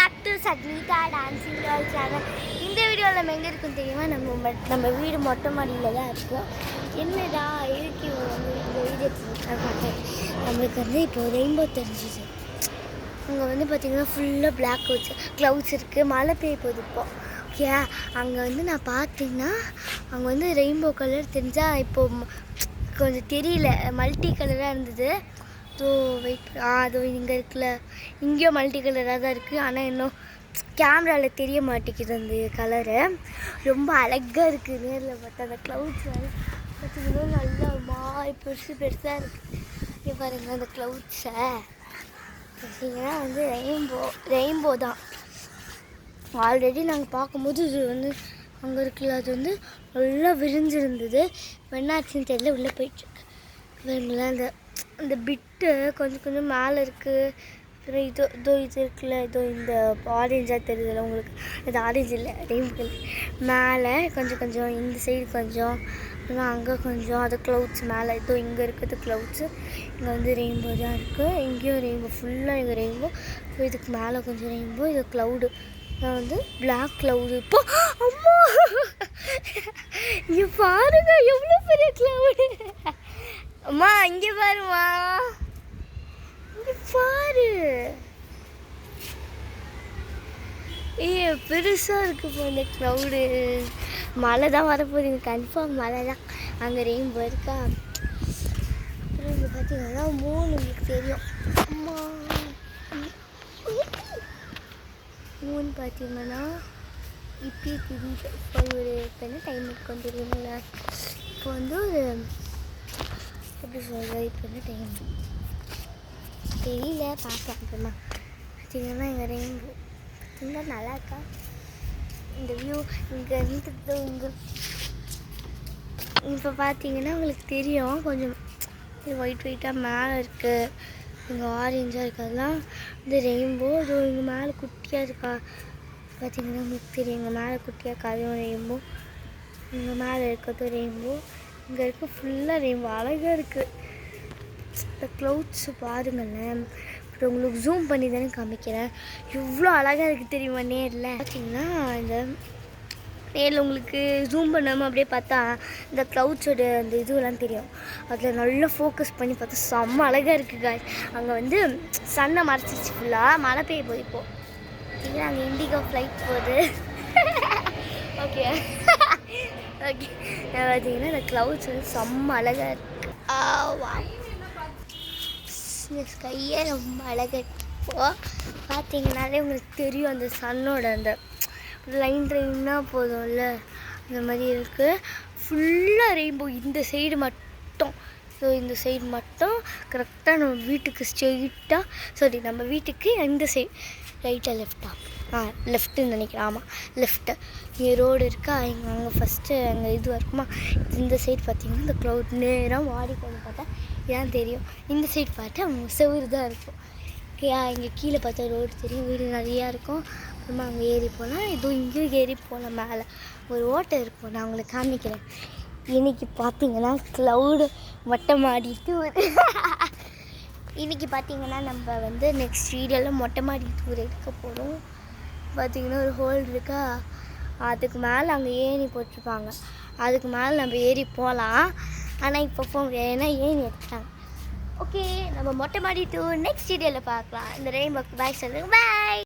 Back to Sathnitha dancing girl channel. இந்த வீடியோவில் நம்ம எங்கே இருக்குன்னு தெரியுமா? நம்ம வீடு மொட்டை மாடியில் தான் இருக்கும். என்னடா எதுக்கு வந்து இந்த வீடியோ பார்த்தேன். நம்மளுக்கு வந்து இப்போ ரெயின்போ தெரிஞ்சிச்சு. அங்கே வந்து பார்த்திங்கன்னா ஃபுல்லாக பிளாக் க்ளவுட்ஸ் இருக்குது. மழை பெய்ய போகுது இப்போ. ஓகே, அங்கே வந்து நான் பார்த்தீங்கன்னா அங்கே வந்து ரெயின்போ கலர் தெரிஞ்சால் இப்போது கொஞ்சம் தெரியல, மல்டி கலராக இருந்தது. ஸோ வெயிட், அதோ இங்கே இருக்குல்ல, இங்கேயும் மல்டி கலராக தான் இருக்குது. ஆனால் இன்னும் கேமராவில் தெரிய மாட்டேங்குது அந்த கலரு. ரொம்ப அழகாக இருக்குது நேரில் பார்த்தா. அந்த க்ளவுட்ஸ் பார்த்திங்கன்னா நல்லா மாறி பெருசாக இருக்குது. இங்கே பாருங்கள் அந்த க்ளவுட்ஸை பார்த்தீங்கன்னா வந்து ரெயின்போ தான். ஆல்ரெடி நாங்கள் பார்க்கும்போது இது வந்து அங்கே இருக்குல்ல, அது வந்து நல்லா விரிஞ்சிருந்தது. என்னாச்சுன்னு தெரியல, உள்ளே போயிட்டுருக்கு. வேணுங்களா அந்த பிட்டு கொஞ்சம் மேலே இருக்குது. அப்புறம் இது இருக்குல்ல, இந்த ஆரேஞ்சாக தெரியுதுல்ல உங்களுக்கு, இது ஆரேஞ்ச் இல்லை, ரெயின்போ மேலே கொஞ்சம் இந்த சைடு கொஞ்சம், அங்கே கொஞ்சம், அது க்ளவுட்ஸ் மேலே இங்கே இருக்குது க்ளவுட்ஸு. இங்கே வந்து ரெயின்போ தான் இருக்குது. இங்கேயும் ரெயின்போ, ஃபுல்லாக இங்கே ரெயின்போ. இதுக்கு மேலே கொஞ்சம் ரெயின்போ. இது க்ளவுடு நான் வந்து பிளாக் க்ளவுடு. இப்போ அம்மா இங்கே பாருங்க எவ்வளோ பெரிய க்ளவுடு. அம்மா இங்கே பாருமா, இங்கே பாரு, பெருசாக இருக்குது இந்த க்ளவுடு. மழை தான் வரப்போகுதுங்க, கன்ஃபார்ம் மழை தான். அங்கே ரெயின்போ இருக்கா. அப்புறம் இங்கே பார்த்தீங்கன்னா மூணு உங்களுக்கு தெரியும். அம்மா மூணு பார்த்தீங்கன்னா இப்படி தெரியுது. இப்போ ஒரு இப்போ டைம் இருக்கும் தெரியுங்களா? இப்போ வந்து ஒரு எப்படி சொல்கிறது, இப்போ வந்து டைம் தெரியல, பார்க்கலாம். அப்புறமா பார்த்தீங்கன்னா இங்கே ரெயின்போ பார்த்தீங்கன்னா நல்லா இருக்கா இந்த வியூ. இங்கே இருந்து இங்கே இப்போ பார்த்தீங்கன்னா உங்களுக்கு தெரியும், கொஞ்சம் ஒயிட்டாக மேலே இருக்குது, இங்கே ஆரேஞ்சாக இருக்குது. அதெல்லாம் இந்த ரெயின்போ. இது இங்கே மேலே குட்டியாக இருக்கா பார்த்தீங்கன்னா உங்களுக்கு தெரியும். இங்கே மேலே குட்டியாக இருக்கா, அதுவும் ரெயின்போ. இங்கே மேலே இருக்கிறதும் ரெயின்போ. இங்கே இருக்க ஃபுல்லாக ரெயின்போ, அழகாக இருக்குது. இந்த க்ளவுட்ஸ் பாருங்களேன். இப்போ உங்களுக்கு ஜூம் பண்ணி தானே காமிக்கிறேன். எவ்வளோ அழகாக இருக்குது தெரியுமா நேரில். பார்த்தீங்கன்னா இந்த நேரில் உங்களுக்கு ஜூம் பண்ணாமல் அப்படியே பார்த்தா இந்த க்ளவுட்ஸோட அந்த இதுவெல்லாம் தெரியும். அதில் நல்லா ஃபோக்கஸ் பண்ணி பார்த்தா செம்ம அழகாக இருக்குது காய். அங்கே வந்து சன்னை மறைச்சிருச்சு, ஃபுல்லாக மழை பெய்ய போகுது இப்போது. பார்த்தீங்கன்னா அங்கே இண்டிகோ ஃப்ளைட் போகுது. ஓகே ஓகே, பார்த்தீங்கன்னா இந்த க்ளவுட்ஸ் வந்து செம்ம அழகாக இருக்குது. இந்த ஸ்கையே ரொம்ப அழகாக இருக்குது. இப்போது பார்த்தீங்கன்னாலே உங்களுக்கு தெரியும் அந்த சன்னோட அந்த லைனாக போதும்ல, அந்த மாதிரி இருக்குது. ஃபுல்லாக ரெயின்போ. இந்த சைடு மட்டும், ஸோ இந்த சைடு மட்டும் கரெக்டாக நம்ம வீட்டுக்கு ஸ்ட்ரெயிட்டாக, நம்ம வீட்டுக்கு இந்த சைடு ரைட்டாக லெஃப்டா, லெஃப்ட்டுன்னு நினைக்கிறேன். ஆமாம், லெஃப்ட்டு. இங்கே ரோடு இருக்கா, அங்கே ஃபஸ்ட்டு அங்கே இதுவாக இருக்குமா. இந்த சைடு பார்த்திங்கன்னா இந்த க்ளவுட் நேராக மாடி கொண்டு பார்த்தா இதான் தெரியும். இந்த சைடு பார்த்தா செவுறு தான் இருக்கும். இங்கே கீழே பார்த்தா ரோடு தெரியும், வீடு நிறையா இருக்கும். அப்புறமா அங்கே ஏறி போனால் இங்கேயும் ஏறி போகலாம். மேலே ஒரு ஓட்டை இருக்கும், நான் உங்களுக்கு காமிக்கிறேன். இன்றைக்கி பார்த்தீங்கன்னா க்ளவுடு மொட்டை மாடி டூர். இன்றைக்கி பார்த்தீங்கன்னா நம்ம வந்து நெக்ஸ்ட் வீடியோவில் மொட்டை மாடி டூர் எடுக்க போகிறோம். பார்த்திங்கன்னா ஒரு ஹோல் இருக்கா, அதுக்கு மேலே அங்கே ஏணி போட்டிருப்பாங்க. அதுக்கு மேலே நம்ம ஏறி போகலாம். ஆனால் இப்போ போக முடியாது, ஏன்னா ஏணி எடுத்துட்டாங்க. ஓகே, நம்ம மொட்டை மாடி டூர் நெக்ஸ்ட் வீடியோவில் பார்க்கலாம். இந்த ரெயின்போக்கு பாய் சொல்லுங்கள். பாய்.